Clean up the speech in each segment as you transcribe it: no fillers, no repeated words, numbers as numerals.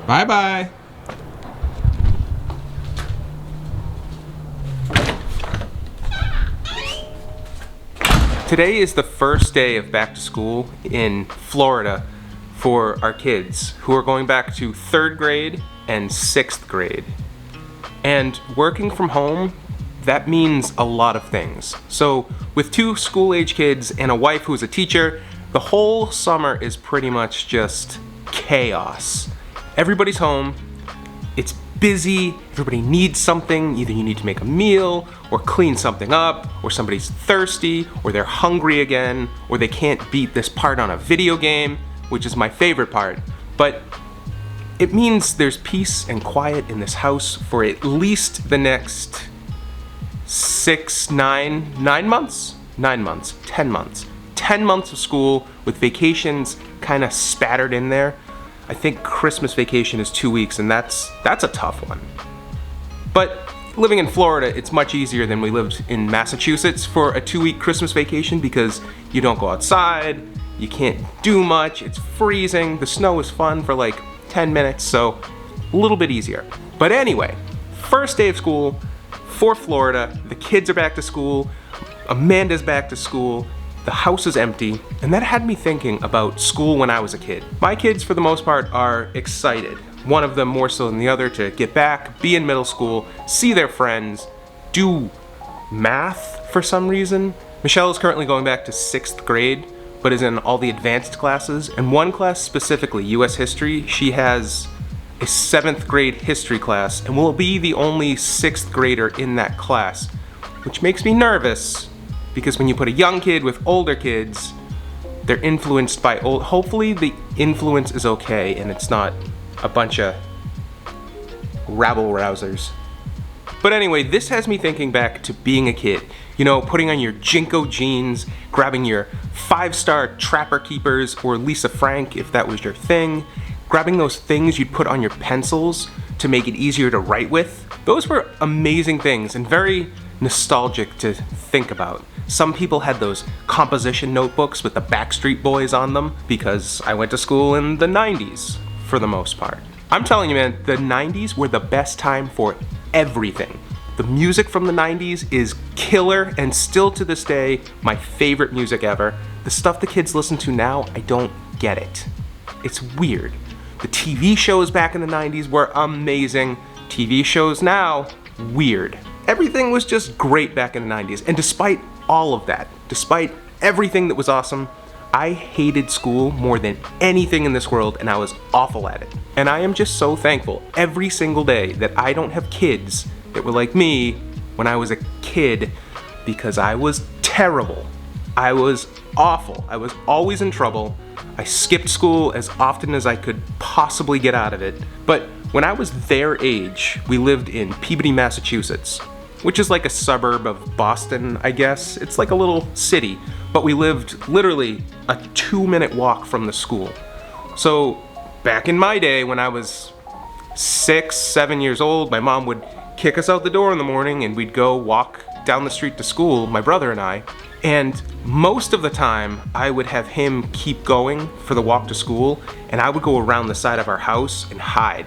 Bye-bye. Today is the first day of back to school in Florida for our kids who are going back to 3rd grade and 6th grade. And working from home, that means a lot of things. So with 2 school-age kids and a wife who's a teacher, the whole summer is pretty much just chaos. Everybody's home, it's busy, everybody needs something, either you need to make a meal, or clean something up, or somebody's thirsty, or they're hungry again, or they can't beat this part on a video game, which is my favorite part. But it means there's peace and quiet in this house for at least the next 10 months. 10 months of school with vacations kind of spattered in there. I think Christmas vacation is 2 weeks, and that's a tough one. But living in Florida, it's much easier than we lived in Massachusetts for a 2-week Christmas vacation because you don't go outside, you can't do much, it's freezing, the snow is fun for like 10 minutes, so a little bit easier. But anyway, first day of school for Florida, the kids are back to school, Amanda's back to school, the house is empty, and that had me thinking about school when I was a kid. My kids, for the most part, are excited. One of them more so than the other to get back, be in middle school, see their friends, do math for some reason. Michelle is currently going back to 6th grade, but is in all the advanced classes. And one class specifically, US History, she has a 7th grade history class and will be the only 6th grader in that class, which makes me nervous. Because when you put a young kid with older kids, they're influenced by old. Hopefully the influence is okay and it's not a bunch of rabble-rousers. But anyway, this has me thinking back to being a kid. You know, putting on your Jinko jeans, grabbing your 5-star Trapper Keepers or Lisa Frank if that was your thing, grabbing those things you'd put on your pencils to make it easier to write with. Those were amazing things and very nostalgic to think about. Some people had those composition notebooks with the Backstreet Boys on them because I went to school in the 90s for the most part. I'm telling you, man, the 90s were the best time for everything. The music from the 90s is killer and still to this day my favorite music ever. The stuff the kids listen to now, I don't get it. It's weird. The TV shows back in the 90s were amazing. TV shows now, weird. Everything was just great back in the 90s, and despite all of that, despite everything that was awesome, I hated school more than anything in this world, and I was awful at it. And I am just so thankful every single day that I don't have kids that were like me when I was a kid, because I was terrible. I was awful. I was always in trouble. I skipped school as often as I could possibly get out of it. But when I was their age, we lived in Peabody, Massachusetts, which is like a suburb of Boston, I guess. It's like a little city, but we lived literally a 2-minute walk from the school. So back in my day when I was 6, 7 years old, my mom would kick us out the door in the morning and we'd go walk down the street to school, my brother and I. And most of the time, I would have him keep going for the walk to school, and I would go around the side of our house and hide.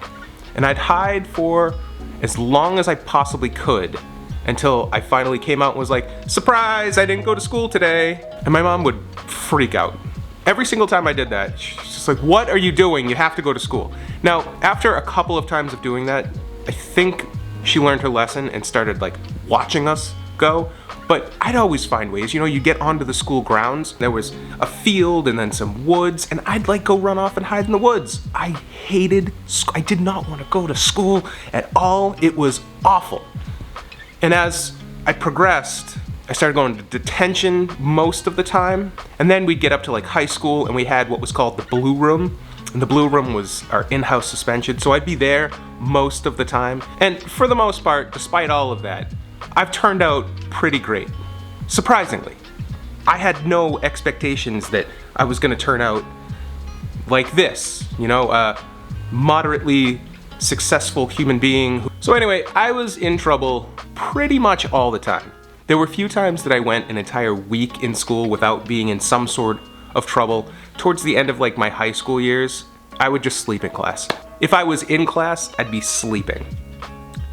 And I'd hide for as long as I possibly could, until I finally came out and was like, surprise, I didn't go to school today. And my mom would freak out. Every single time I did that, she's just like, what are you doing? You have to go to school. Now, after a couple of times of doing that, I think she learned her lesson and started like watching us go. But I'd always find ways, you know, you get onto the school grounds, there was a field and then some woods, and I'd like go run off and hide in the woods. I hated school. I did not want to go to school at all. It was awful. And as I progressed, I started going to detention most of the time. And then we'd get up to like high school and we had what was called the Blue Room. And the Blue Room was our in-house suspension. So I'd be there most of the time. And for the most part, despite all of that, I've turned out pretty great. Surprisingly. I had no expectations that I was gonna turn out like this, you know, a moderately successful human being. So anyway, I was in trouble pretty much all the time. There were a few times that I went an entire week in school without being in some sort of trouble. Towards the end of like my high school years, I would just sleep in class. If I was in class, I'd be sleeping.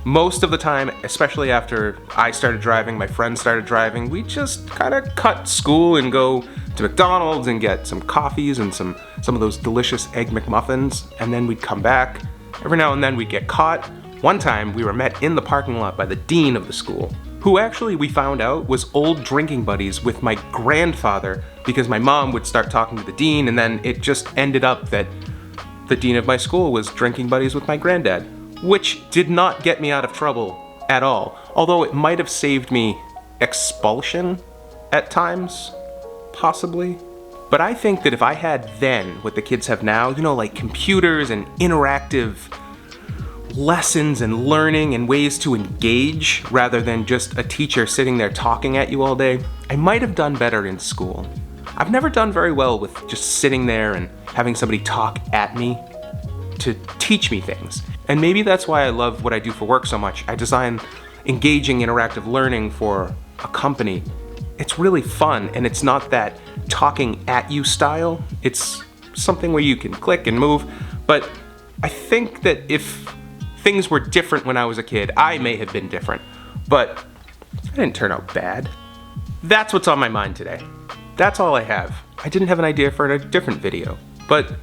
Most of the time, especially after I started driving, my friends started driving, we just kind of cut school and go to McDonald's and get some coffees and some of those delicious Egg McMuffins, and then we'd come back. Every now and then we'd get caught. One time we were met in the parking lot by the dean of the school, who actually we found out was old drinking buddies with my grandfather, because my mom would start talking to the dean, and then it just ended up that the dean of my school was drinking buddies with my granddad, which did not get me out of trouble at all, although it might have saved me expulsion at times, possibly. But I think that if I had then what the kids have now, you know, like computers and interactive lessons and learning and ways to engage rather than just a teacher sitting there talking at you all day, I might have done better in school. I've never done very well with just sitting there and having somebody talk at me to teach me things. And maybe that's why I love what I do for work so much. I design engaging interactive learning for a company. It's really fun, and it's not that talking at you style. It's something where you can click and move. But I think that if things were different when I was a kid, I may have been different. But I didn't turn out bad. That's what's on my mind today. That's all I have. I didn't have an idea for a different video, but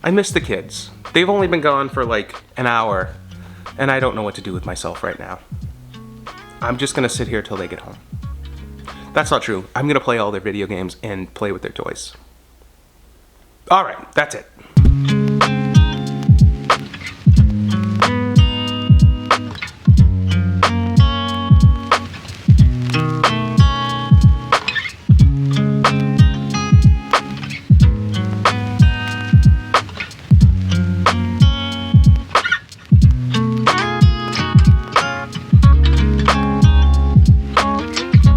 I miss the kids. They've only been gone for like an hour, and I don't know what to do with myself right now. I'm just gonna sit here till they get home. That's not true. I'm gonna play all their video games and play with their toys. All right, that's it.